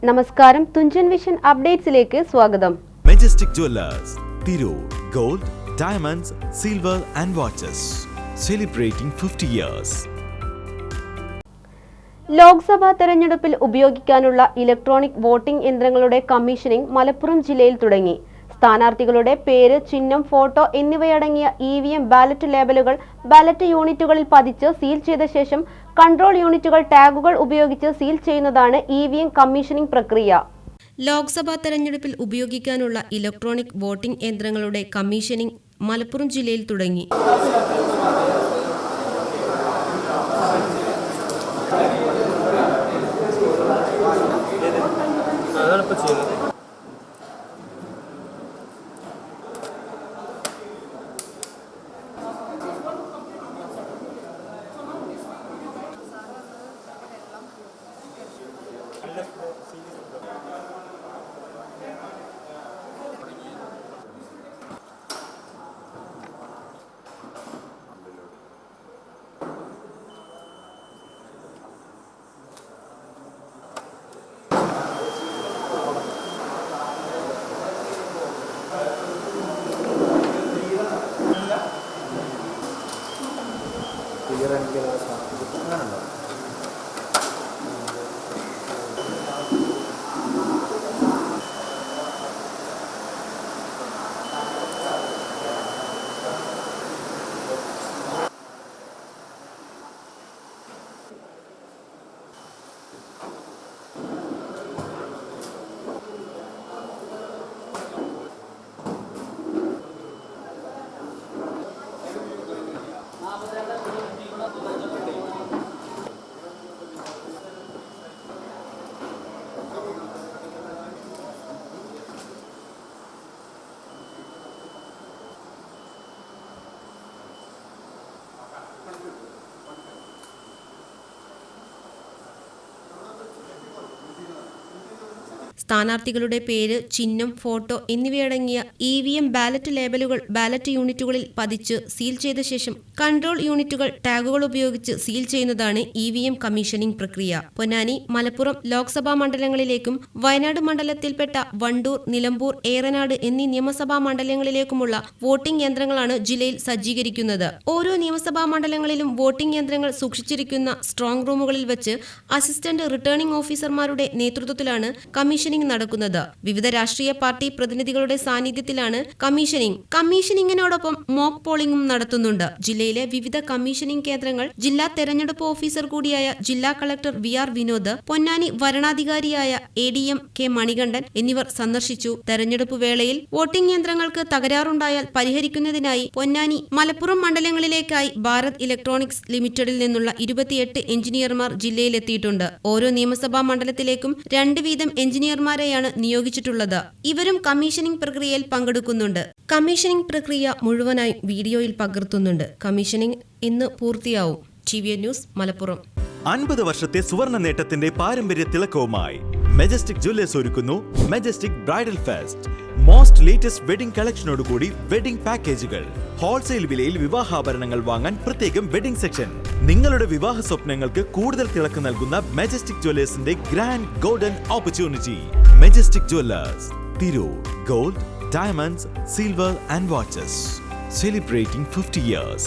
നമസ്കാരം, തുഞ്ചൻ വിഷൻ അപ്ഡേറ്റ്സിലേക്ക് സ്വാഗതം. Majestic jewellers, Tirur. Gold, diamonds, silver and watches. Celebrating 50 years. Lok Sabha തെരഞ്ഞെടുപ്പിൽ ഉപയോഗിക്കാനുള്ള ഇലക്ട്രോണിക് വോട്ടിംഗ് യന്ത്രങ്ങളുടെ കമ്മീഷനിംഗ് മലപ്പുറം ജില്ലയിൽ തുടങ്ങി. സ്ഥാനാർത്ഥികളുടെ പേര്, ചിഹ്നം, ഫോട്ടോ എന്നിവയടങ്ങിയ EVM ബാലറ്റ് ലേബലുകൾ ബാലറ്റ് യൂണിറ്റുകളിൽ പതിച്ച് സീൽ ചെയ്ത ശേഷം കൺട്രോൾ യൂണിറ്റുകൾ ടാഗുകൾ ഉപയോഗിച്ച് സീൽ ചെയ്യുന്നതാണ് EVM കമ്മീഷനിംഗ് പ്രക്രിയ. ലോക്സഭാ തെരഞ്ഞെടുപ്പിൽ ഉപയോഗിക്കാനുള്ള ഇലക്ട്രോണിക് വോട്ടിംഗ് യന്ത്രങ്ങളുടെ കമ്മീഷനിംഗ് മലപ്പുറം ജില്ലയിൽ തുടങ്ങി. സ്ഥാനാർത്ഥികളുടെ പേര്, ചിഹ്നം, ഫോട്ടോ എന്നിവയടങ്ങിയ EVM ബാലറ്റ് ലേബലുകൾ ബാലറ്റ് യൂണിറ്റുകളിൽ പതിച്ച് സീൽ ചെയ്ത ശേഷം കൺട്രോൾ യൂണിറ്റുകൾ ടാഗുകൾ ഉപയോഗിച്ച് സീൽ ചെയ്യുന്നതാണ് EVM കമ്മീഷനിംഗ് പ്രക്രിയ. പൊന്നാനി, മലപ്പുറം ലോക്സഭാ മണ്ഡലങ്ങളിലേക്കും വയനാട് മണ്ഡലത്തിൽപ്പെട്ട വണ്ടൂർ, നിലമ്പൂർ, ഏറനാട് എന്നീ നിയമസഭാ മണ്ഡലങ്ങളിലേക്കുമുള്ള വോട്ടിംഗ് യന്ത്രങ്ങളാണ് ജില്ലയിൽ സജ്ജീകരിക്കുന്നത്. ഓരോ നിയമസഭാ മണ്ഡലങ്ങളിലും വോട്ടിംഗ് യന്ത്രങ്ങൾ സൂക്ഷിച്ചിരിക്കുന്ന സ്ട്രോങ് റൂമുകളിൽ വെച്ച് അസിസ്റ്റന്റ് റിട്ടേണിംഗ് ഓഫീസർമാരുടെ നേതൃത്വത്തിലാണ് കമ്മീഷനിംഗ് നടക്കുന്നത്. വിവിധ രാഷ്ട്രീയ പാർട്ടി പ്രതിനിധികളുടെ സാന്നിധ്യത്തിലാണ് കമ്മീഷനിങ്ങിനോടൊപ്പം മോക്ക് പോളിംഗും നടത്തുന്നുണ്ട്. ജില്ലയിലെ വിവിധ കമ്മീഷനിംഗ് കേന്ദ്രങ്ങൾ ജില്ലാ തെരഞ്ഞെടുപ്പ് ഓഫീസർ കൂടിയായ ജില്ലാ കളക്ടർ VR വിനോദ്, പൊന്നാനി വരണാധികാരിയായ ADM K മണികണ്ഠൻ എന്നിവർ സന്ദർശിച്ചു. തെരഞ്ഞെടുപ്പ് വേളയിൽ വോട്ടിംഗ് യന്ത്രങ്ങൾക്ക് തകരാറുണ്ടായാൽ പരിഹരിക്കുന്നതിനായി പൊന്നാനി, മലപ്പുറം മണ്ഡലങ്ങളിലേക്കായി ഭാരത് ഇലക്ട്രോണിക്സ് ലിമിറ്റഡിൽ നിന്നുള്ള 28 എഞ്ചിനീയർമാർ ജില്ലയിലെത്തിയിട്ടുണ്ട്. ഓരോ നിയമസഭാ മണ്ഡലത്തിലേക്കും 2 വീതം എഞ്ചിനീയർമാരെയാണ് നിയോഗിച്ചിട്ടുള്ളത്. ഇവരും കമ്മീഷനിംഗ് പ്രക്രിയയിൽ പങ്കെടുക്കുന്നുണ്ട്. കമ്മീഷനിംഗ് പ്രക്രിയ മുഴുവനായി വീഡിയോയിൽ പകർത്തുന്നുണ്ട്. കമ്മീഷനിംഗ് ഇന്ന് പൂർത്തിയാവും. TVN news, Malappuram. 50 വർഷത്തെ സുവർണ നേട്ടത്തിന്റെ പാരമ്പര്യ തിളക്കവുമായി മെജസ്റ്റിക് ജുവല്ലേഴ്സ് ഒരുക്കുന്നു majestic bridal fest. Most latest wedding കളക്ഷനോടുകൂടി വെഡിംഗ് പാക്കേജുകൾ. ഹോൾസെയിൽ വിലയിൽ വിവാഹാഭരണങ്ങൾ വാങ്ങാൻ പ്രത്യേകം വെഡിംഗ് സെക്ഷൻ. നിങ്ങളുടെ വിവാഹ സ്വപ്നങ്ങൾക്ക് കൂടുതൽ തിളക്കം നൽകുന്ന മെജസ്റ്റിക് ജുവല്ലേഴ്സിന്റെ grand golden opportunity. Majestic jewellers, Tirur. Gold, diamonds, silver and watches. Celebrating 50 years.